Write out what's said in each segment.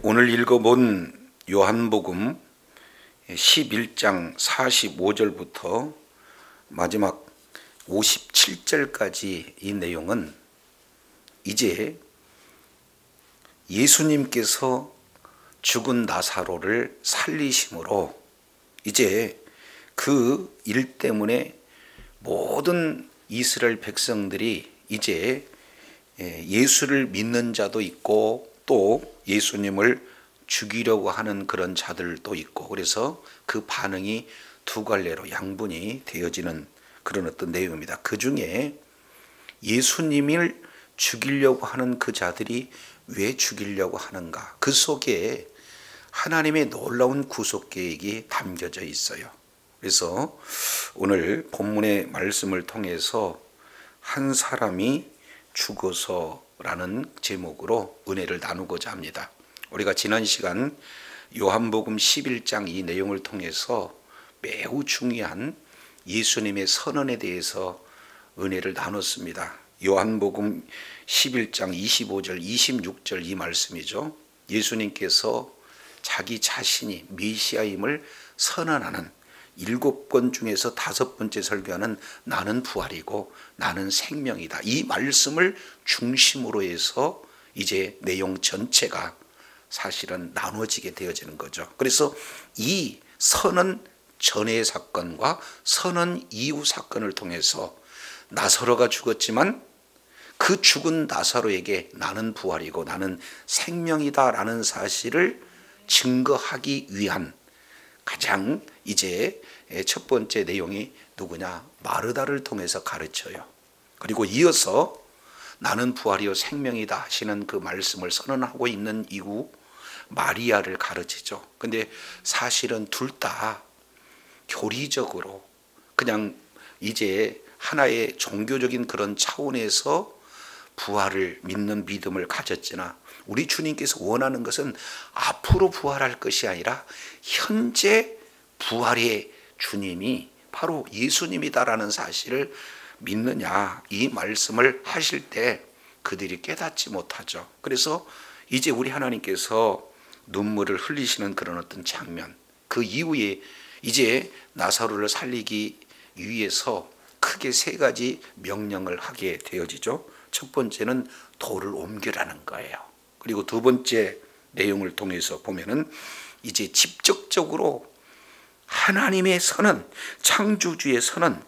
오늘 읽어본 요한복음 11장 45절부터 마지막 57절까지 이 내용은 이제 예수님께서 죽은 나사로를 살리심으로 이제 그 일 때문에 모든 이스라엘 백성들이 이제 예수를 믿는 자도 있고 또 예수님을 죽이려고 하는 그런 자들도 있고, 그래서 그 반응이 두 갈래로 양분이 되어지는 그런 어떤 내용입니다. 그 중에 예수님을 죽이려고 하는 그 자들이 왜 죽이려고 하는가, 그 속에 하나님의 놀라운 구속 계획이 담겨져 있어요. 그래서 오늘 본문의 말씀을 통해서 한 사람이 죽어서라는 제목으로 은혜를 나누고자 합니다. 우리가 지난 시간 요한복음 11장 이 내용을 통해서 매우 중요한 예수님의 선언에 대해서 은혜를 나눴습니다. 요한복음 11장 25절 26절 이 말씀이죠. 예수님께서 자기 자신이 메시아임을 선언하는 7권 중에서 5번째 설교하는 나는 부활이고 나는 생명이다, 이 말씀을 중심으로 해서 이제 내용 전체가 사실은 나눠지게 되어지는 거죠. 그래서 이 선언 전의 사건과 선언 이후 사건을 통해서 나사로가 죽었지만 그 죽은 나사로에게 나는 부활이고 나는 생명이다 라는 사실을 증거하기 위한 가장 이제 첫 번째 내용이 누구냐, 마르다를 통해서 가르쳐요. 그리고 이어서 나는 부활이요 생명이다 하시는 그 말씀을 선언하고 있는 이후 마리아를 가르치죠. 근데 사실은 둘 다 교리적으로 그냥 이제 하나의 종교적인 그런 차원에서 부활을 믿는 믿음을 가졌으나 우리 주님께서 원하는 것은 앞으로 부활할 것이 아니라 현재 부활의 주님이 바로 예수님이다라는 사실을 믿느냐, 이 말씀을 하실 때 그들이 깨닫지 못하죠. 그래서 이제 우리 하나님께서 눈물을 흘리시는 그런 어떤 장면, 그 이후에 이제 나사로를 살리기 위해서 크게 3가지 명령을 하게 되어지죠. 첫 번째는 돌을 옮기라는 거예요. 그리고 두 번째 내용을 통해서 보면은 이제 직접적으로 하나님의 선언, 창조주의 선언,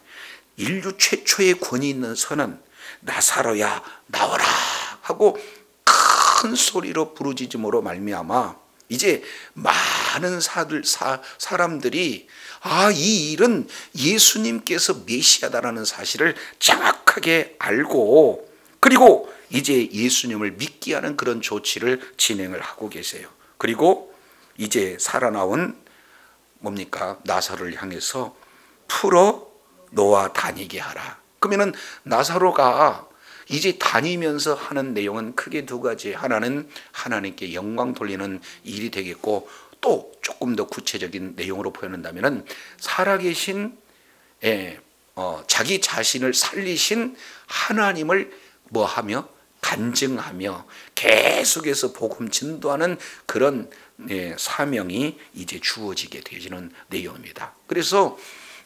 인류 최초의 권위 있는 선언, 나사로야 나와라 하고 큰 소리로 부르짖음으로 말미암아 이제 많은 사람들이 이 일은 예수님께서 메시아다라는 사실을 정확하게 알고, 그리고 이제 예수님을 믿게 하는 그런 조치를 진행을 하고 계세요. 그리고 이제 살아나온 뭡니까, 나사로를 향해서 풀어 놓아 다니게 하라. 그러면은 나사로가 이제 다니면서 하는 내용은 크게 2가지. 하나는 하나님께 영광 돌리는 일이 되겠고, 또 조금 더 구체적인 내용으로 표현한다면은 살아계신 자기 자신을 살리신 하나님을 뭐하며 간증하며 계속해서 복음 전도하는 그런 사명이 이제 주어지게 되어지는 내용입니다. 그래서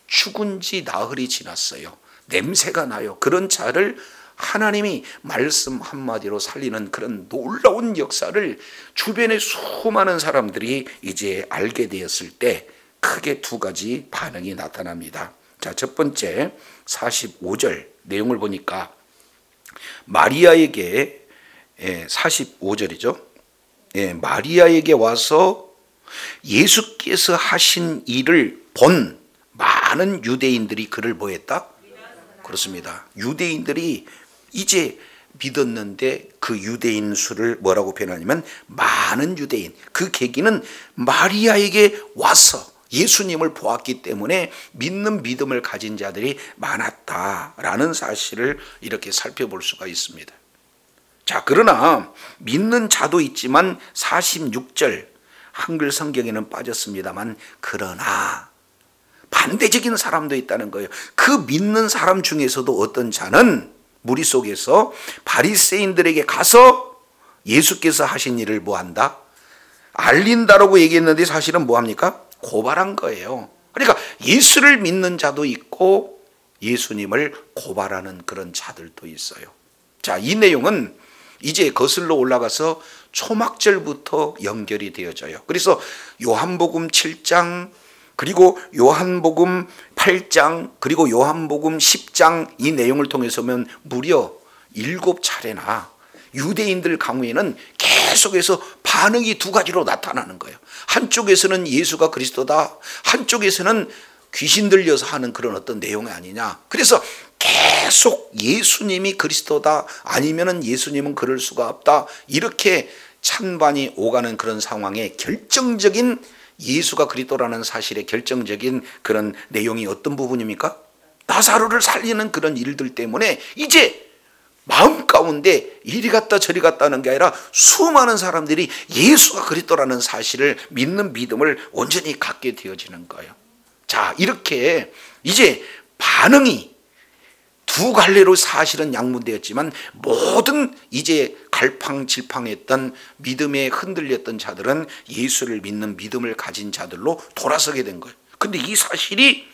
죽은 지 나흘이 지났어요. 냄새가 나요. 그런 자를 하나님이 말씀 한마디로 살리는 그런 놀라운 역사를 주변의 수많은 사람들이 이제 알게 되었을 때 크게 2가지 반응이 나타납니다. 자, 첫 번째 45절 내용을 보니까 마리아에게 45절이죠. 마리아에게 와서 예수께서 하신 일을 본 많은 유대인들이 그를 뭐했다? 그렇습니다. 유대인들이 이제 믿었는데 그 유대인 수를 뭐라고 표현하냐면 많은 유대인, 그 계기는 마리아에게 와서 예수님을 보았기 때문에 믿는 믿음을 가진 자들이 많았다라는 사실을 이렇게 살펴볼 수가 있습니다. 자, 그러나 믿는 자도 있지만 46절 한글 성경에는 빠졌습니다만 그러나 반대적인 사람도 있다는 거예요. 그 믿는 사람 중에서도 어떤 자는 무리 속에서 바리새인들에게 가서 예수께서 하신 일을 뭐한다? 알린다라고 얘기했는데 사실은 뭐합니까? 고발한 거예요. 그러니까 예수를 믿는 자도 있고 예수님을 고발하는 그런 자들도 있어요. 자, 이 내용은 이제 거슬러 올라가서 초막절부터 연결이 되어져요. 그래서 요한복음 7장, 그리고 요한복음 8장, 그리고 요한복음 10장 이 내용을 통해서 보면 무려 7차례나 유대인들 강우에는 계속해서 반응이 두 가지로 나타나는 거예요. 한쪽에서는 예수가 그리스도다, 한쪽에서는 귀신 들려서 하는 그런 어떤 내용이 아니냐. 그래서 계속 예수님이 그리스도다, 아니면은 예수님은 그럴 수가 없다, 이렇게 찬반이 오가는 그런 상황에 결정적인 예수가 그리스도라는 사실의 결정적인 그런 내용이 어떤 부분입니까? 나사로를 살리는 그런 일들 때문에 이제 마음 가운데 이리 갔다 저리 갔다 하는 게 아니라 수많은 사람들이 예수가 그리스도라는 사실을 믿는 믿음을 온전히 갖게 되어지는 거예요. 자, 이렇게 이제 반응이 두 갈래로 사실은 양분되었지만 모든 이제 갈팡질팡했던 믿음에 흔들렸던 자들은 예수를 믿는 믿음을 가진 자들로 돌아서게 된 거예요. 근데 이 사실이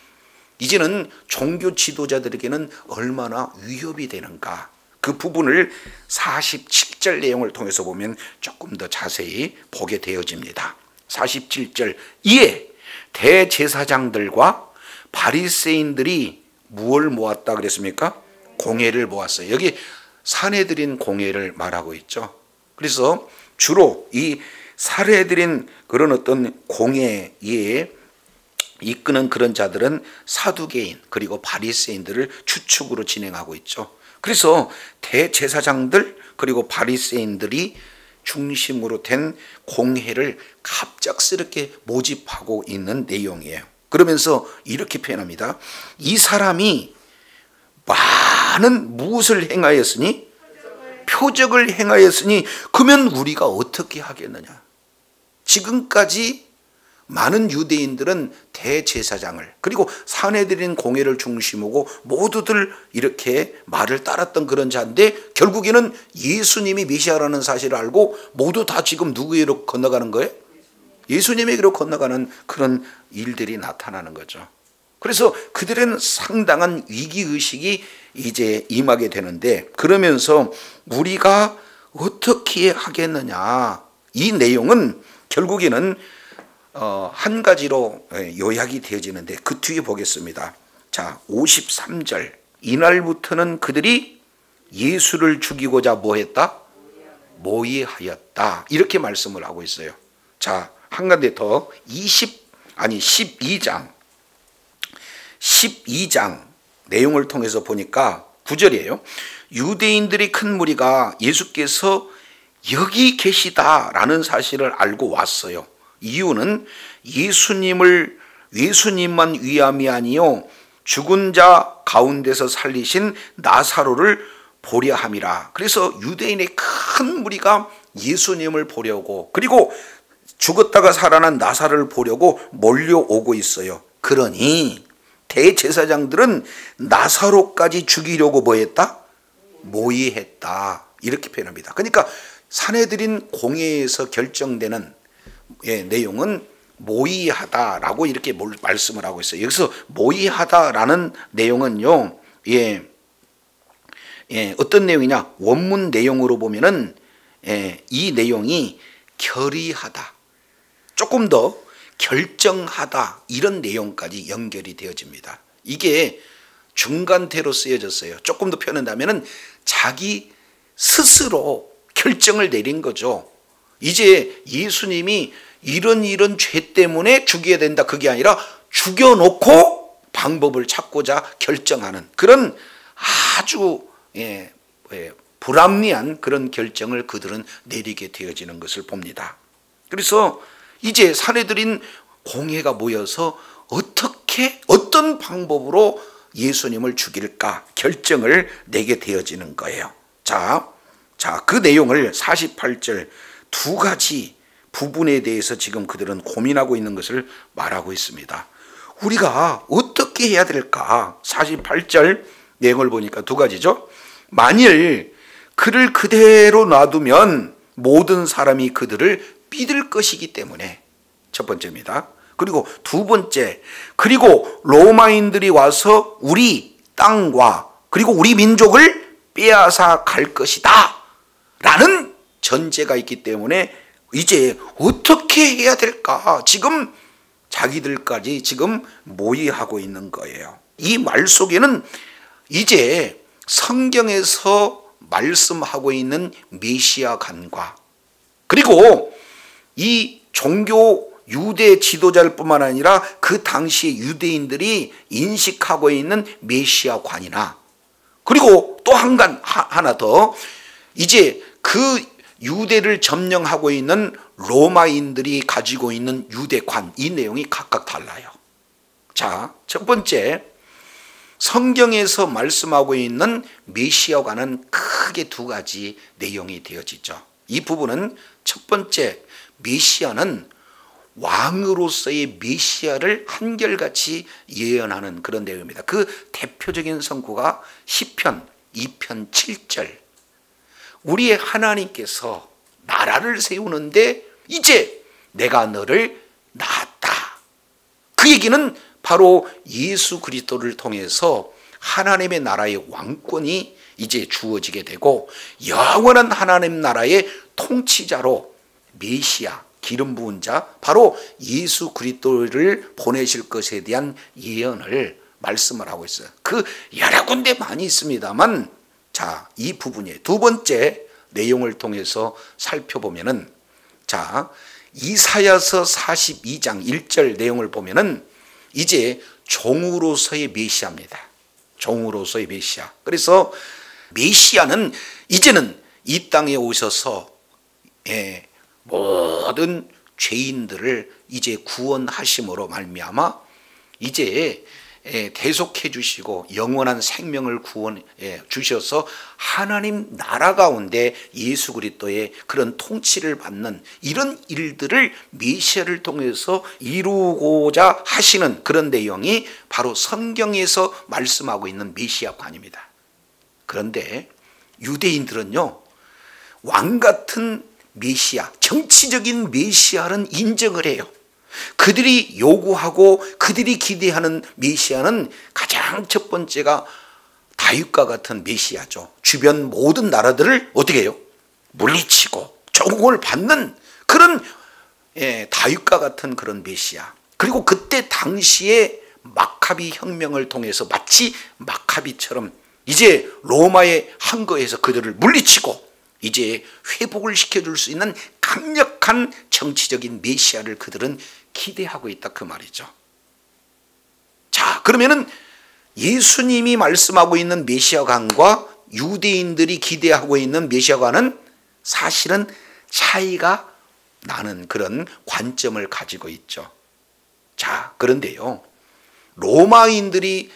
이제는 종교 지도자들에게는 얼마나 위협이 되는가, 그 부분을 47절 내용을 통해서 보면 조금 더 자세히 보게 되어집니다. 47절, 이에 대제사장들과 바리새인들이 무엇을 모았다 그랬습니까? 공회를 모았어요. 여기 사내들인 공회를 말하고 있죠. 그래서 주로 이 사내들인 그런 어떤 공회에 이끄는 그런 자들은 사두개인 그리고 바리새인들을 추측으로 진행하고 있죠. 그래서 대제사장들 그리고 바리새인들이 중심으로 된 공회를 갑작스럽게 모집하고 있는 내용이에요. 그러면서 이렇게 표현합니다. 이 사람이 많은 무엇을 행하였으니? 표적을 행하였으니 그러면 우리가 어떻게 하겠느냐. 지금까지 많은 유대인들은 대제사장을 그리고 사내들인 공회를 중심으로 모두들 이렇게 말을 따랐던 그런 자인데 결국에는 예수님이 메시아라는 사실을 알고 모두 다 지금 누구에게로 건너가는 거예요? 예수님에게로 건너가는 그런 일들이 나타나는 거죠. 그래서 그들은 상당한 위기의식이 이제 임하게 되는데, 그러면서 우리가 어떻게 하겠느냐, 이 내용은 결국에는 한 가지로 요약이 되어지는데 그 뒤에 보겠습니다. 자, 53절, 이날부터는 그들이 예수를 죽이고자 뭐했다? 모의하였다, 이렇게 말씀을 하고 있어요. 자, 한 가지 더 12장 내용을 통해서 보니까 9절이에요. 유대인들이 큰 무리가 예수께서 여기 계시다라는 사실을 알고 왔어요. 이유는 예수님만 위함이 아니요 죽은 자 가운데서 살리신 나사로를 보려 함이라. 그래서 유대인의 큰 무리가 예수님을 보려고, 그리고 죽었다가 살아난 나사로를 보려고 몰려오고 있어요. 그러니 대제사장들은 나사로까지 죽이려고 뭐했다? 모의했다, 이렇게 표현합니다. 그러니까 사내들인 공회에서 결정되는 내용은 모의하다라고 이렇게 말씀을 하고 있어요. 여기서 모의하다라는 내용은요, 어떤 내용이냐, 원문 내용으로 보면은 이 내용이 결의하다, 조금 더 결정하다, 이런 내용까지 연결이 되어집니다. 이게 중간태로 쓰여졌어요. 조금 더 표현한다면은 자기 스스로 결정을 내린 거죠. 이제 예수님이 이런 죄 때문에 죽여야 된다, 그게 아니라 죽여놓고 방법을 찾고자 결정하는 그런 아주 불합리한 그런 결정을 그들은 내리게 되어지는 것을 봅니다. 그래서 이제 사내들인 공회가 모여서 어떤 방법으로 예수님을 죽일까 결정을 내게 되어지는 거예요. 자, 그 내용을 48절 두 가지 부분에 대해서 지금 그들은 고민하고 있는 것을 말하고 있습니다. 우리가 어떻게 해야 될까? 48절 내용을 보니까 두 가지죠. 만일 그를 그대로 놔두면 모든 사람이 그들을 믿을 것이기 때문에 첫 번째입니다. 그리고 두 번째, 그리고 로마인들이 와서 우리 땅과 그리고 우리 민족을 빼앗아 갈 것이다 라는 전제가 있기 때문에 이제 어떻게 해야 될까? 지금 자기들까지 지금 모의하고 있는 거예요. 이 말 속에는 이제 성경에서 말씀하고 있는 메시아관과 그리고 이 종교 유대 지도자일 뿐만 아니라 그 당시에 유대인들이 인식하고 있는 메시아관이나 그리고 또 하나 더 이제 그 유대를 점령하고 있는 로마인들이 가지고 있는 유대관, 이 내용이 각각 달라요. 자, 첫 번째, 성경에서 말씀하고 있는 메시아관은 크게 두 가지 내용이 되어지죠. 이 부분은 첫 번째, 메시아는 왕으로서의 메시아를 한결같이 예언하는 그런 내용입니다. 그 대표적인 성구가 시편 2편 7절. 우리의 하나님께서 나라를 세우는데 이제 내가 너를 낳았다. 그 얘기는 바로 예수 그리스도를 통해서 하나님의 나라의 왕권이 이제 주어지게 되고 영원한 하나님 나라의 통치자로 메시아, 기름 부은 자, 바로 예수 그리스도를 보내실 것에 대한 예언을 말씀을 하고 있어요. 그 여러 군데 많이 있습니다만, 자, 이 부분이 두 번째 내용을 통해서 살펴보면은, 자, 이사야서 42장 1절 내용을 보면은 이제 종으로서의 메시아입니다. 종으로서의 메시아. 그래서 메시아는 이제는 이 땅에 오셔서 모든 죄인들을 이제 구원하심으로 말미암아 이제 대속해 주시고 영원한 생명을 구원해 주셔서 하나님 나라 가운데 예수 그리스도의 그런 통치를 받는 이런 일들을 메시아를 통해서 이루고자 하시는 그런 내용이 바로 성경에서 말씀하고 있는 메시아관입니다. 그런데 유대인들은요, 왕 같은 메시아, 정치적인 메시아는 인정을 해요. 그들이 요구하고 그들이 기대하는 메시아는 가장 첫 번째가 다윗과 같은 메시아죠. 주변 모든 나라들을 어떻게 해요? 물리치고 조공을 받는 그런 다윗과 같은 그런 메시아. 그리고 그때 당시에 마카비 혁명을 통해서 마치 마카비처럼 이제 로마의 항거에서 그들을 물리치고 이제 회복을 시켜줄 수 있는 강력한 정치적인 메시아를 그들은 기대하고 있다, 그 말이죠. 자, 그러면은 예수님이 말씀하고 있는 메시아관과 유대인들이 기대하고 있는 메시아관은 사실은 차이가 나는 그런 관점을 가지고 있죠. 자, 그런데요, 로마인들이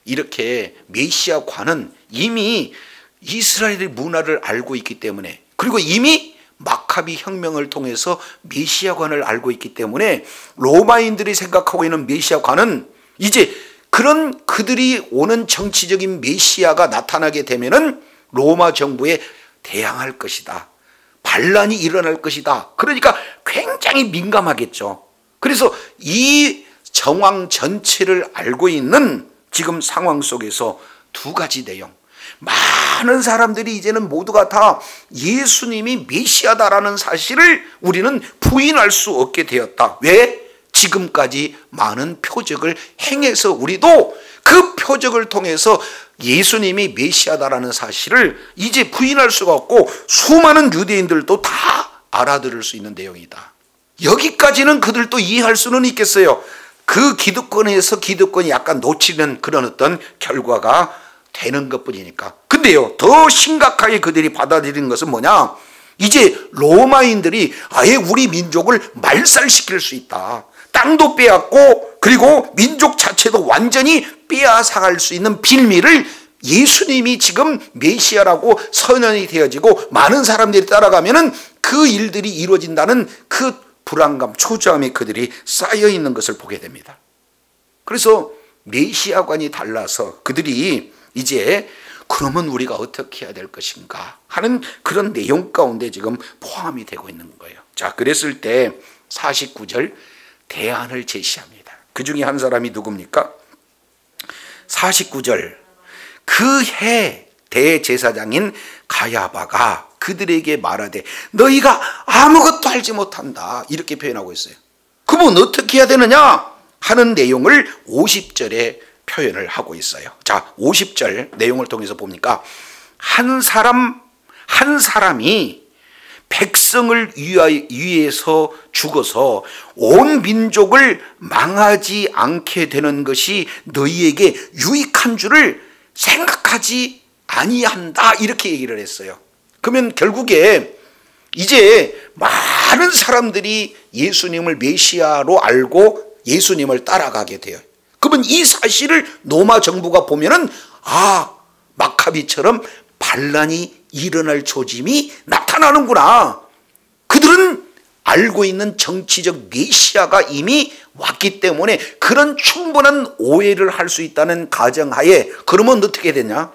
이렇게 메시아관은 이미 이스라엘의 문화를 알고 있기 때문에, 그리고 이미 마카비 혁명을 통해서 메시아관을 알고 있기 때문에 로마인들이 생각하고 있는 메시아관은 이제 그런 그들이 오는 정치적인 메시아가 나타나게 되면은 로마 정부에 대항할 것이다, 반란이 일어날 것이다. 그러니까 굉장히 민감하겠죠. 그래서 이 정황 전체를 알고 있는 지금 상황 속에서 두 가지 내용, 많은 사람들이 이제는 모두가 다 예수님이 메시아다라는 사실을 우리는 부인할 수 없게 되었다. 왜? 지금까지 많은 표적을 행해서 우리도 그 표적을 통해서 예수님이 메시아다라는 사실을 이제 부인할 수가 없고 수많은 유대인들도 다 알아들을 수 있는 내용이다. 여기까지는 그들도 이해할 수는 있겠어요. 그 기득권에서 기득권이 약간 놓치는 그런 어떤 결과가 되는 것뿐이니까. 근데요, 더 심각하게 그들이 받아들이는 것은 뭐냐? 이제 로마인들이 아예 우리 민족을 말살시킬 수 있다. 땅도 빼앗고 그리고 민족 자체도 완전히 빼앗아갈 수 있는 빌미를 예수님이 지금 메시아라고 선언이 되어지고 많은 사람들이 따라가면은 그 일들이 이루어진다는 그 불안감, 초조함에 그들이 쌓여 있는 것을 보게 됩니다. 그래서 메시아관이 달라서 그들이 이제 그러면 우리가 어떻게 해야 될 것인가 하는 그런 내용 가운데 지금 포함이 되고 있는 거예요. 자, 그랬을 때 49절 대안을 제시합니다. 그 중에 한 사람이 누굽니까? 49절 그 해 대제사장인 가야바가 그들에게 말하되 너희가 아무것도 알지 못한다 이렇게 표현하고 있어요. 그러면 어떻게 해야 되느냐 하는 내용을 50절에 표현을 하고 있어요. 자, 50절 내용을 통해서 보니까 한 사람이 백성을 위해서 죽어서 온 민족을 망하지 않게 되는 것이 너희에게 유익한 줄을 생각하지 아니한다 이렇게 얘기를 했어요. 그러면 결국에 이제 많은 사람들이 예수님을 메시아로 알고 예수님을 따라가게 돼요. 그러면 이 사실을 로마 정부가 보면은 마카비처럼 반란이 일어날 조짐이 나타나는구나. 그들은 알고 있는 정치적 메시아가 이미 왔기 때문에 그런 충분한 오해를 할 수 있다는 가정하에 그러면 어떻게 되냐?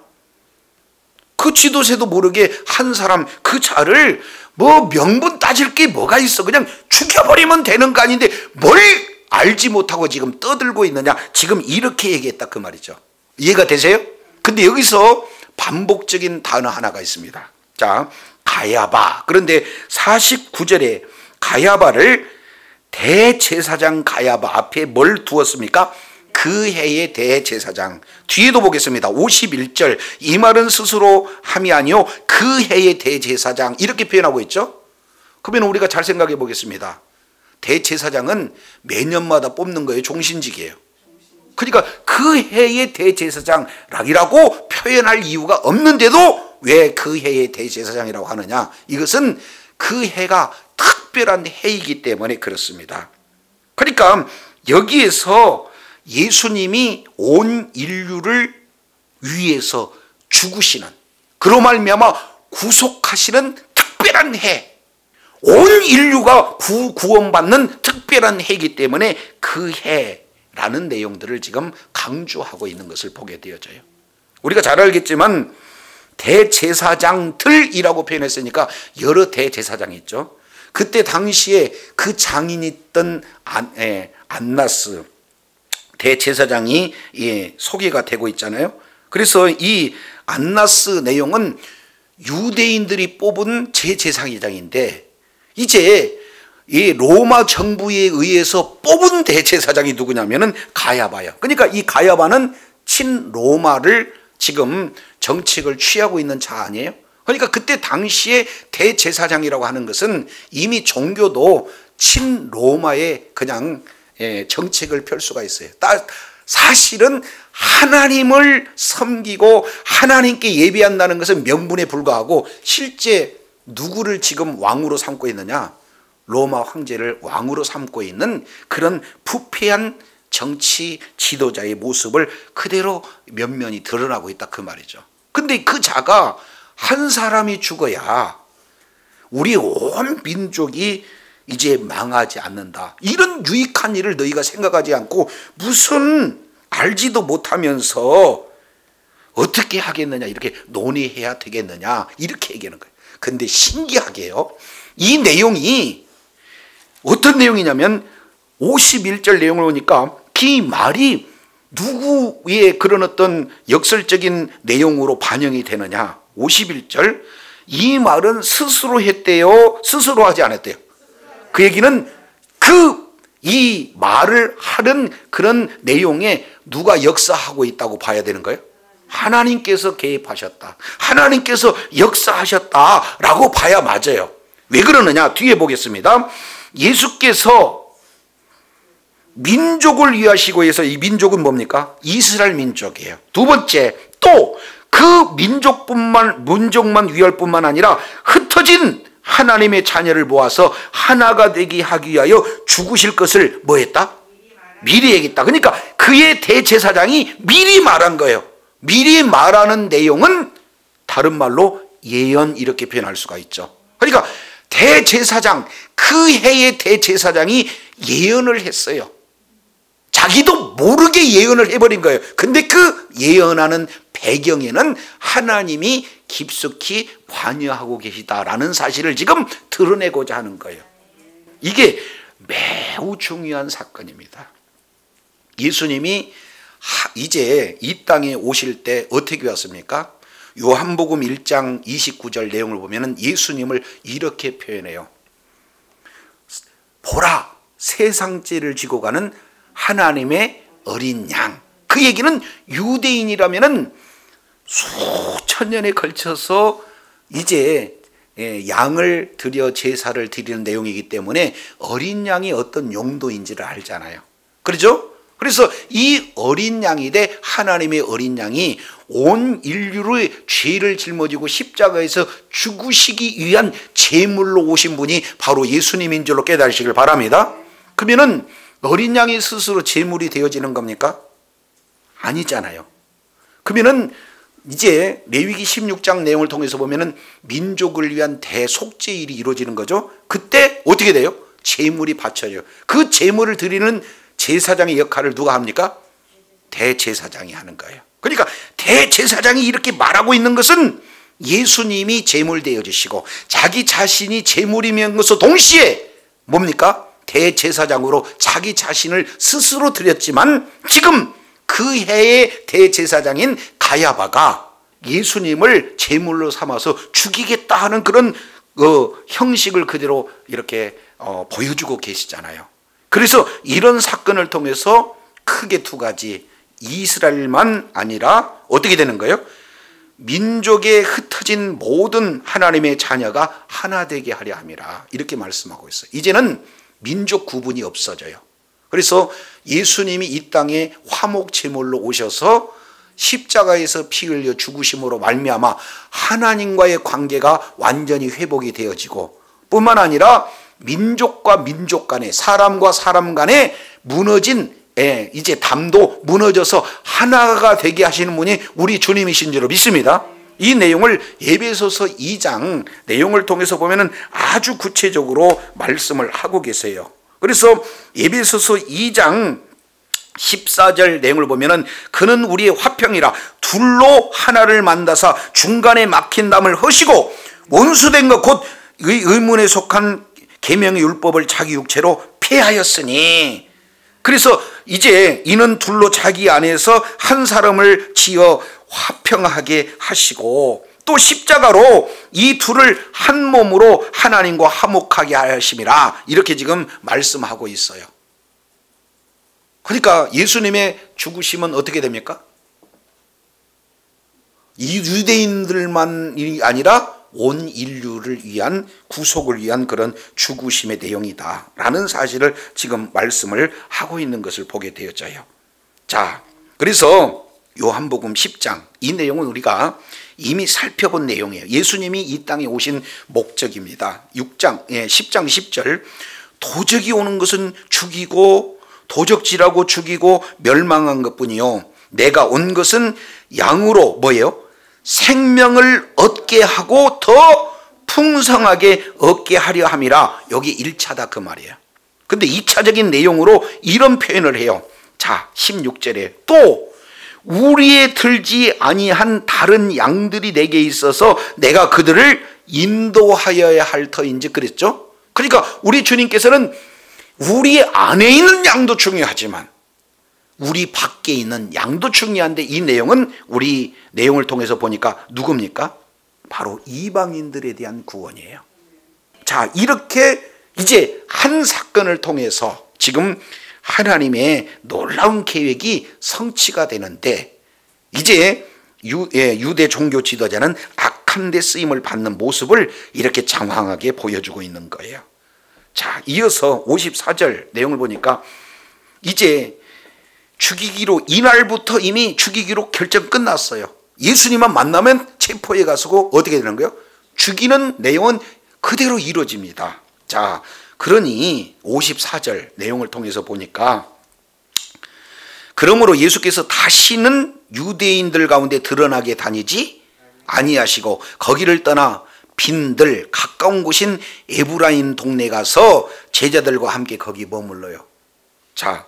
그 지도새도 모르게 한 사람 그 자를 뭐 명분 따질 게 뭐가 있어. 그냥 죽여버리면 되는 거 아닌데 뭘 알지 못하고 지금 떠들고 있느냐. 지금 이렇게 얘기했다 그 말이죠. 이해가 되세요? 근데 여기서 반복적인 단어 하나가 있습니다. 자, 가야바. 그런데 49절에 가야바를 대제사장 가야바 앞에 뭘 두었습니까? 그 해의 대제사장. 뒤에도 보겠습니다. 51절 이 말은 스스로 함이 아니요 그 해의 대제사장 이렇게 표현하고 있죠. 그러면 우리가 잘 생각해 보겠습니다. 대제사장은 매년마다 뽑는 거예요. 종신직이에요. 그러니까 그 해의 대제사장이라고 표현할 이유가 없는데도 왜 그 해의 대제사장이라고 하느냐. 이것은 그 해가 특별한 해이기 때문에 그렇습니다. 그러니까 여기에서 예수님이 온 인류를 위해서 죽으시는 그로 말미암아 구속하시는 특별한 해, 온 인류가 구원받는 특별한 해이기 때문에 그 해라는 내용들을 지금 강조하고 있는 것을 보게 되어져요. 우리가 잘 알겠지만 대제사장들이라고 표현했으니까 여러 대제사장이 있죠. 그때 당시에 그 장인이었던 안나스 대제사장이 소개가 되고 있잖아요. 그래서 이 안나스 내용은 유대인들이 뽑은 제사장인데 이제 이 로마 정부에 의해서 뽑은 대제사장이 누구냐면은 가야바예요. 그러니까 이 가야바는 친로마를 지금 정책을 취하고 있는 자 아니에요? 그러니까 그때 당시에 대제사장이라고 하는 것은 이미 종교도 친로마의 그냥 정책을 펼 수가 있어요. 사실은 하나님을 섬기고 하나님께 예배한다는 것은 명분에 불과하고 실제 누구를 지금 왕으로 삼고 있느냐? 로마 황제를 왕으로 삼고 있는 그런 부패한 정치 지도자의 모습을 그대로 면면이 드러나고 있다 그 말이죠. 근데 그 자가 한 사람이 죽어야 우리 온 민족이 이제 망하지 않는다. 이런 유익한 일을 너희가 생각하지 않고 무슨 알지도 못하면서 어떻게 하겠느냐 이렇게 논의해야 되겠느냐 이렇게 얘기하는 거예요. 근데 신기하게요. 이 내용이 어떤 내용이냐면 51절 내용을 보니까 이 말이 누구의 그런 어떤 역설적인 내용으로 반영이 되느냐. 51절 이 말은 스스로 했대요? 스스로 하지 않았대요? 그 얘기는 이 말을 하는 그런 내용에 누가 역사하고 있다고 봐야 되는 거예요? 하나님께서 개입하셨다. 하나님께서 역사하셨다라고 봐야 맞아요. 왜 그러느냐? 뒤에 보겠습니다. 예수께서 민족을 위하시고 해서 이 민족은 뭡니까? 이스라엘 민족이에요. 두 번째, 또 그 민족만 위할 뿐만 아니라 흩어진 하나님의 자녀를 모아서 하나가 되게 하기 위하여 죽으실 것을 뭐 했다? 미리 얘기했다. 그러니까 그의 대제사장이 미리 말한 거예요. 미리 말하는 내용은 다른 말로 예언 이렇게 표현할 수가 있죠. 그러니까 대제사장, 그 해의 대제사장이 예언을 했어요. 자기도 모르게 예언을 해버린 거예요. 근데 그 예언하는 배경에는 하나님이 깊숙이 관여하고 계시다라는 사실을 지금 드러내고자 하는 거예요. 이게 매우 중요한 사건입니다. 예수님이 이제 이 땅에 오실 때 어떻게 왔습니까? 요한복음 1장 29절 내용을 보면 예수님을 이렇게 표현해요. 보라, 세상죄를 지고 가는 하나님의 어린 양. 그 얘기는 유대인이라면 수천 년에 걸쳐서 이제 양을 드려 제사를 드리는 내용이기 때문에 어린 양이 어떤 용도인지를 알잖아요. 그렇죠? 그래서 이 어린 양이 돼 하나님의 어린 양이 온 인류의 죄를 짊어지고 십자가에서 죽으시기 위한 제물로 오신 분이 바로 예수님인 줄로 깨달으시길 바랍니다. 그러면은 어린 양이 스스로 제물이 되어지는 겁니까? 아니잖아요. 그러면은 이제 레위기 16장 내용을 통해서 보면은 민족을 위한 대속죄일이 이루어지는 거죠. 그때 어떻게 돼요? 제물이 바쳐져요. 그 제물을 드리는 제사장의 역할을 누가 합니까? 대제사장이 하는 거예요. 그러니까 대제사장이 이렇게 말하고 있는 것은 예수님이 제물 되어주시고 자기 자신이 제물이면서 동시에 뭡니까? 대제사장으로 자기 자신을 스스로 드렸지만 지금 그 해의 대제사장인 가야바가 예수님을 제물로 삼아서 죽이겠다 하는 그런 형식을 그대로 이렇게 보여주고 계시잖아요. 그래서 이런 사건을 통해서 크게 두 가지, 이스라엘만 아니라 어떻게 되는 거예요? 민족에 흩어진 모든 하나님의 자녀가 하나 되게 하려 함이라 이렇게 말씀하고 있어요. 이제는 민족 구분이 없어져요. 그래서 예수님이 이 땅에 화목 제물로 오셔서 십자가에서 피 흘려 죽으심으로 말미암아 하나님과의 관계가 완전히 회복이 되어지고 뿐만 아니라 민족과 민족 간에 사람과 사람 간에 무너진 이제 담도 무너져서 하나가 되게 하시는 분이 우리 주님이신 줄로 믿습니다. 이 내용을 에베소서 2장 내용을 통해서 보면은 아주 구체적으로 말씀을 하고 계세요. 그래서 에베소서 2장 14절 내용을 보면은 그는 우리의 화평이라 둘로 하나를 만다사 중간에 막힌 담을 허시고 원수된 것 곧 의문에 속한 계명의 율법을 자기 육체로 폐하였으니 그래서 이제 이는 둘로 자기 안에서 한 사람을 지어 화평하게 하시고 또 십자가로 이 둘을 한 몸으로 하나님과 화목하게 하심이라 이렇게 지금 말씀하고 있어요. 그러니까 예수님의 죽으심은 어떻게 됩니까? 이 유대인들만이 아니라 온 인류를 위한 구속을 위한 그런 죽으심의 내용이다 라는 사실을 지금 말씀을 하고 있는 것을 보게 되어져요. 자, 그래서 요한복음 10장 이 내용은 우리가 이미 살펴본 내용이에요. 예수님이 이 땅에 오신 목적입니다. 10장 10절 도적이 오는 것은 죽이고 도적질하고 죽이고 멸망한 것뿐이요 내가 온 것은 양으로 뭐예요? 생명을 얻게 하고 더 풍성하게 얻게 하려 함이라. 여기 1차다 그 말이에요. 근데 2차적인 내용으로 이런 표현을 해요. 자, 16절에 또 우리의 들지 아니한 다른 양들이 내게 있어서 내가 그들을 인도하여야 할 터인지 그랬죠. 그러니까 우리 주님께서는 우리 안에 있는 양도 중요하지만 우리 밖에 있는 양도 중요한데 이 내용은 우리 내용을 통해서 보니까 누굽니까? 바로 이방인들에 대한 구원이에요. 자, 이렇게 이제 한 사건을 통해서 지금 하나님의 놀라운 계획이 성취가 되는데 이제 유대 종교 지도자는 악한 데 쓰임을 받는 모습을 이렇게 장황하게 보여주고 있는 거예요. 자, 이어서 54절 내용을 보니까 이제 죽이기로 이날부터 이미 죽이기로 결정 끝났어요. 예수님만 만나면 체포해 가서고 어떻게 되는 거예요? 죽이는 내용은 그대로 이루어집니다. 자, 그러니 54절 내용을 통해서 보니까 그러므로 예수께서 다시는 유대인들 가운데 드러나게 다니지 아니하시고 거기를 떠나 빈들 가까운 곳인 에브라임 동네 가서 제자들과 함께 거기 머물러요. 자,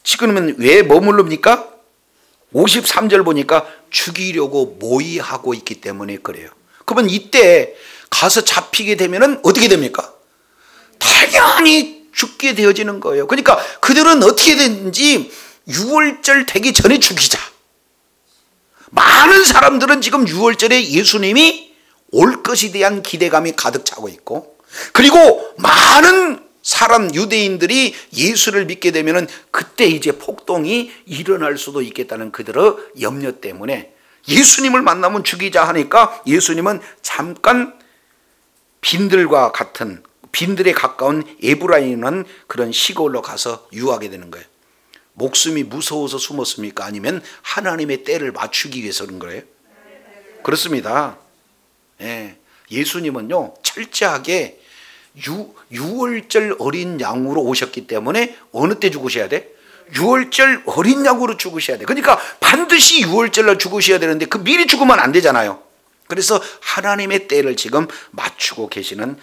지금은 왜 머물릅니까? 53절 보니까 죽이려고 모의하고 있기 때문에 그래요. 그러면 이때 가서 잡히게 되면은 어떻게 됩니까? 당연히 죽게 되어지는 거예요. 그러니까 그들은 어떻게 되는지 6월절 되기 전에 죽이자. 많은 사람들은 지금 6월절에 예수님이 올 것에 대한 기대감이 가득 차고 있고, 그리고 많은 사람 유대인들이 예수를 믿게 되면은 그때 이제 폭동이 일어날 수도 있겠다는 그들의 염려 때문에 예수님을 만나면 죽이자 하니까 예수님은 잠깐 빈들과 같은, 빈들에 가까운 에브라임이라는 그런 시골로 가서 유하게 되는 거예요. 목숨이 무서워서 숨었습니까? 아니면 하나님의 때를 맞추기 위해서 그런 거예요? 그렇습니다. 예. 예수님은요 철저하게 6월절 어린 양으로 오셨기 때문에 어느 때 죽으셔야 돼? 6월절 어린 양으로 죽으셔야 돼. 그러니까 반드시 6월절날 죽으셔야 되는데 그 미리 죽으면 안 되잖아요. 그래서 하나님의 때를 지금 맞추고 계시는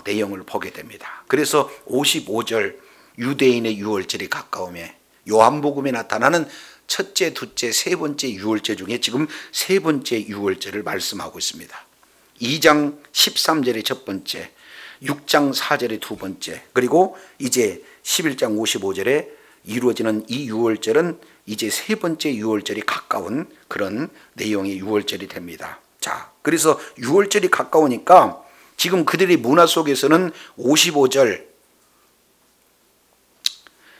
내용을 보게 됩니다. 그래서 55절 유대인의 6월절이 가까움에 요한복음에 나타나는 첫째, 둘째, 세 번째 6월절 중에 지금 세 번째 6월절을 말씀하고 있습니다. 2장 13절의 첫 번째, 6장 4절의 두 번째, 그리고 이제 11장 55절에 이루어지는 이 6월절은 이제 세 번째 6월절이 가까운 그런 내용의 6월절이 됩니다. 자, 그래서 6월절이 가까우니까 지금 그들의 문화 속에서는 55절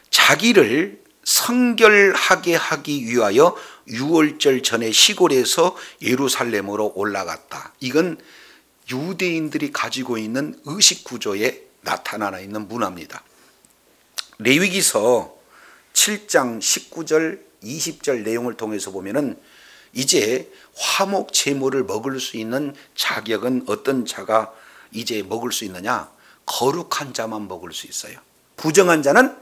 자기를 성결하게 하기 위하여 6월절 전에 시골에서 예루살렘으로 올라갔다. 이건 유대인들이 가지고 있는 의식 구조에 나타나 있는 문화입니다. 레위기서 7장 19절 20절 내용을 통해서 보면은 이제 화목 제물을 먹을 수 있는 자격은 어떤 자가 이제 먹을 수 있느냐? 거룩한 자만 먹을 수 있어요. 부정한 자는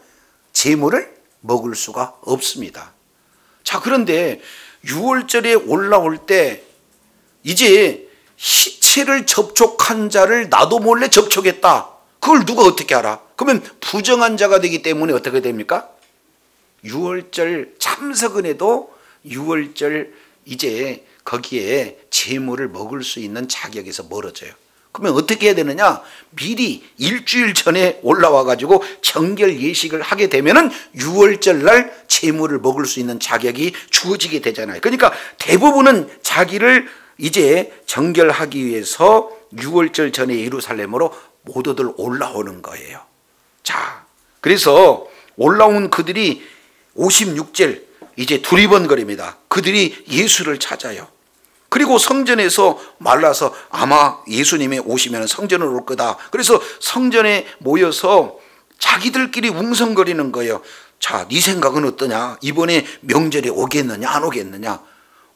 제물을 먹을 수가 없습니다. 자, 그런데 6월절에 올라올 때 이제 시체를 접촉한 자를 나도 몰래 접촉했다. 그걸 누가 어떻게 알아? 그러면 부정한 자가 되기 때문에 어떻게 됩니까? 6월절 참석은 해도 6월절 이제 거기에 제물을 먹을 수 있는 자격에서 멀어져요. 그러면 어떻게 해야 되느냐? 미리 일주일 전에 올라와 가지고 정결 예식을 하게 되면은 6월절 날 제물을 먹을 수 있는 자격이 주어지게 되잖아요. 그러니까 대부분은 자기를 이제 정결하기 위해서 6월절 전에 예루살렘으로 모두들 올라오는 거예요. 자, 그래서 올라온 그들이 56절 이제 두리번거립니다. 그들이 예수를 찾아요. 그리고 성전에서 말라서 아마 예수님이 오시면 성전으로 올 거다. 그래서 성전에 모여서 자기들끼리 웅성거리는 거예요. 자, 네 생각은 어떠냐? 이번에 명절에 오겠느냐 안 오겠느냐?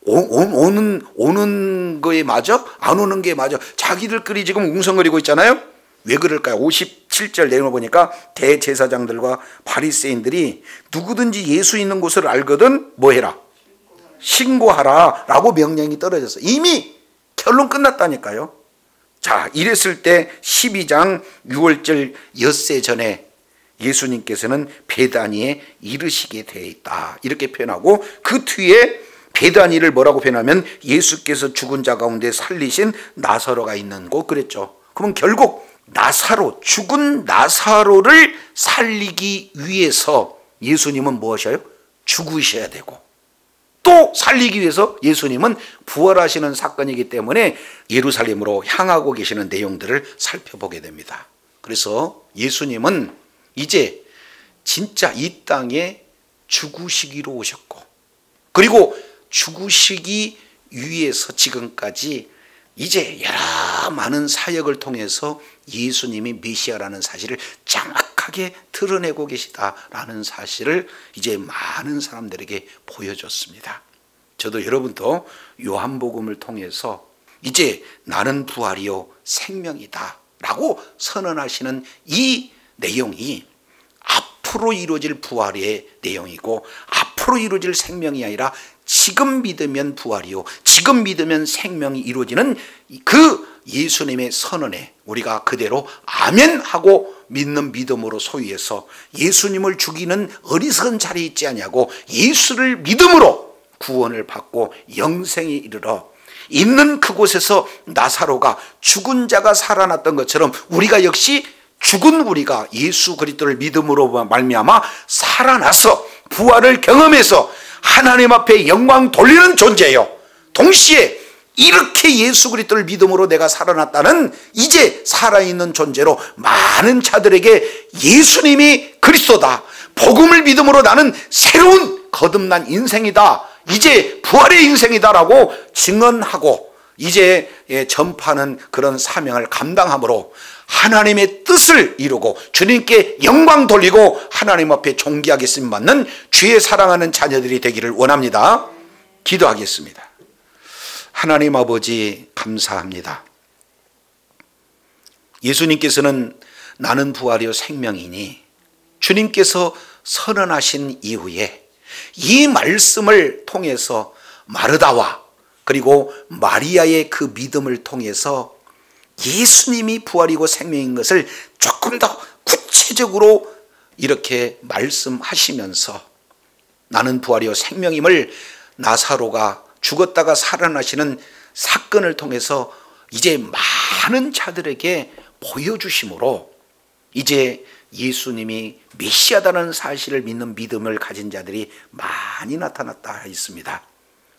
오는 거에 맞아? 안 오는 게 맞아? 자기들끼리 지금 웅성거리고 있잖아요. 왜 그럴까요? 57절 내용을 보니까 대제사장들과 바리새인들이 누구든지 예수 있는 곳을 알거든 뭐 해라? 신고하라 라고 명령이 떨어졌어요. 이미 결론 끝났다니까요. 자, 이랬을 때 12장 6월절 엿새 전에 예수님께서는 베다니에 이르시게 되어 있다 이렇게 표현하고, 그 뒤에 베다니를 뭐라고 표현하면 예수께서 죽은 자 가운데 살리신 나사로가 있는 곳 그랬죠. 그러면 결국 나사로, 죽은 나사로를 살리기 위해서 예수님은 무엇이에요? 죽으셔야 되고, 또 살리기 위해서 예수님은 부활하시는 사건이기 때문에 예루살렘으로 향하고 계시는 내용들을 살펴보게 됩니다. 그래서 예수님은 이제 진짜 이 땅에 죽으시기로 오셨고, 그리고 죽으시기 위해서 지금까지 이제 여러 많은 사역을 통해서 예수님이 메시아라는 사실을 정확하게 드러내고 계시다라는 사실을 이제 많은 사람들에게 보여줬습니다. 저도 여러분도 요한복음을 통해서 이제 나는 부활이요 생명이다 라고 선언하시는 이 내용이 앞으로 이루어질 부활의 내용이고, 앞으로 이루어질 생명이 아니라 지금 믿으면 부활이요 지금 믿으면 생명이 이루어지는 그 예수님의 선언에 우리가 그대로 아멘하고 믿는 믿음으로 소위해서 예수님을 죽이는 어리석은 자리에 있지 아니하고 예수를 믿음으로 구원을 받고 영생에 이르러 있는 그곳에서 나사로가 죽은 자가 살아났던 것처럼 우리가 역시 죽은 우리가 예수 그리스도를 믿음으로 말미암아 살아나서 부활을 경험해서 하나님 앞에 영광 돌리는 존재예요. 동시에 이렇게 예수 그리스도를 믿음으로 내가 살아났다는 이제 살아있는 존재로 많은 자들에게 예수님이 그리스도다, 복음을 믿음으로 나는 새로운 거듭난 인생이다, 이제 부활의 인생이다라고 증언하고 이제 전파하는 그런 사명을 감당함으로 하나님의 뜻을 이루고 주님께 영광 돌리고 하나님 앞에 존귀하게 쓰임받는 주의 사랑하는 자녀들이 되기를 원합니다. 기도하겠습니다. 하나님 아버지 감사합니다. 예수님께서는 나는 부활이요 생명이니 주님께서 선언하신 이후에 이 말씀을 통해서 마르다와 그리고 마리아의 그 믿음을 통해서 예수님이 부활이고 생명인 것을 조금 더 구체적으로 이렇게 말씀하시면서 나는 부활이요 생명임을 나사로가 죽었다가 살아나시는 사건을 통해서 이제 많은 자들에게 보여주심으로 이제 예수님이 메시아다는 사실을 믿는 믿음을 가진 자들이 많이 나타났다 했습니다.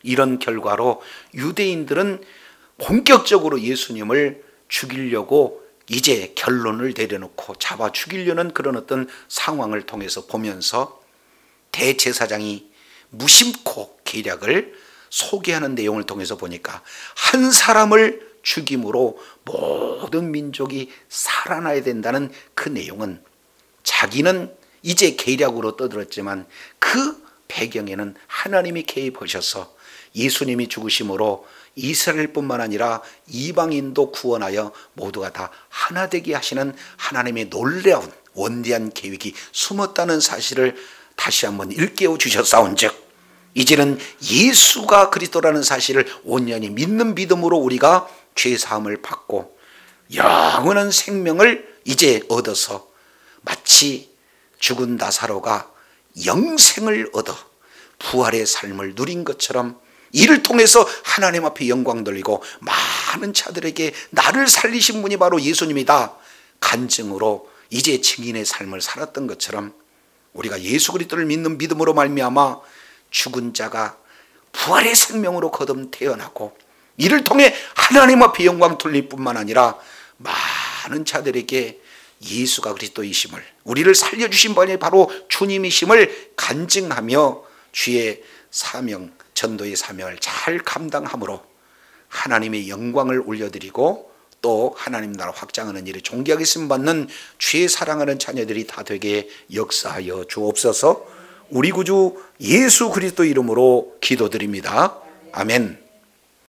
이런 결과로 유대인들은 본격적으로 예수님을 죽이려고 이제 결론을 내려놓고 잡아 죽이려는 그런 어떤 상황을 통해서 보면서 대제사장이 무심코 계략을 소개하는 내용을 통해서 보니까 한 사람을 죽임으로 모든 민족이 살아나야 된다는 그 내용은 자기는 이제 계략으로 떠들었지만 그 배경에는 하나님이 개입하셔서 예수님이 죽으심으로 이스라엘뿐만 아니라 이방인도 구원하여 모두가 다 하나 되게 하시는 하나님의 놀라운 원대한 계획이 숨었다는 사실을 다시 한번 일깨워 주셨사온즉 이제는 예수가 그리스도라는 사실을 온전히 믿는 믿음으로 우리가 죄사함을 받고 영원한 생명을 이제 얻어서 마치 죽은 나사로가 영생을 얻어 부활의 삶을 누린 것처럼 이를 통해서 하나님 앞에 영광 돌리고 많은 자들에게 나를 살리신 분이 바로 예수님이다 간증으로 이제 증인의 삶을 살았던 것처럼 우리가 예수 그리스도를 믿는 믿음으로 말미암아 죽은 자가 부활의 생명으로 거듭 태어나고 이를 통해 하나님 앞에 영광 돌릴 뿐만 아니라 많은 자들에게 예수가 그리스도이심을 우리를 살려주신 분이 바로 주님이심을 간증하며 주의 사명 전도의 사명을 잘 감당함으로 하나님의 영광을 올려드리고 또 하나님 나라 확장하는 일에 존귀하게 쓰임받는 주의 사랑하는 자녀들이 다 되게 역사하여 주옵소서. 우리 구주 예수 그리스도 이름으로 기도드립니다. 아멘.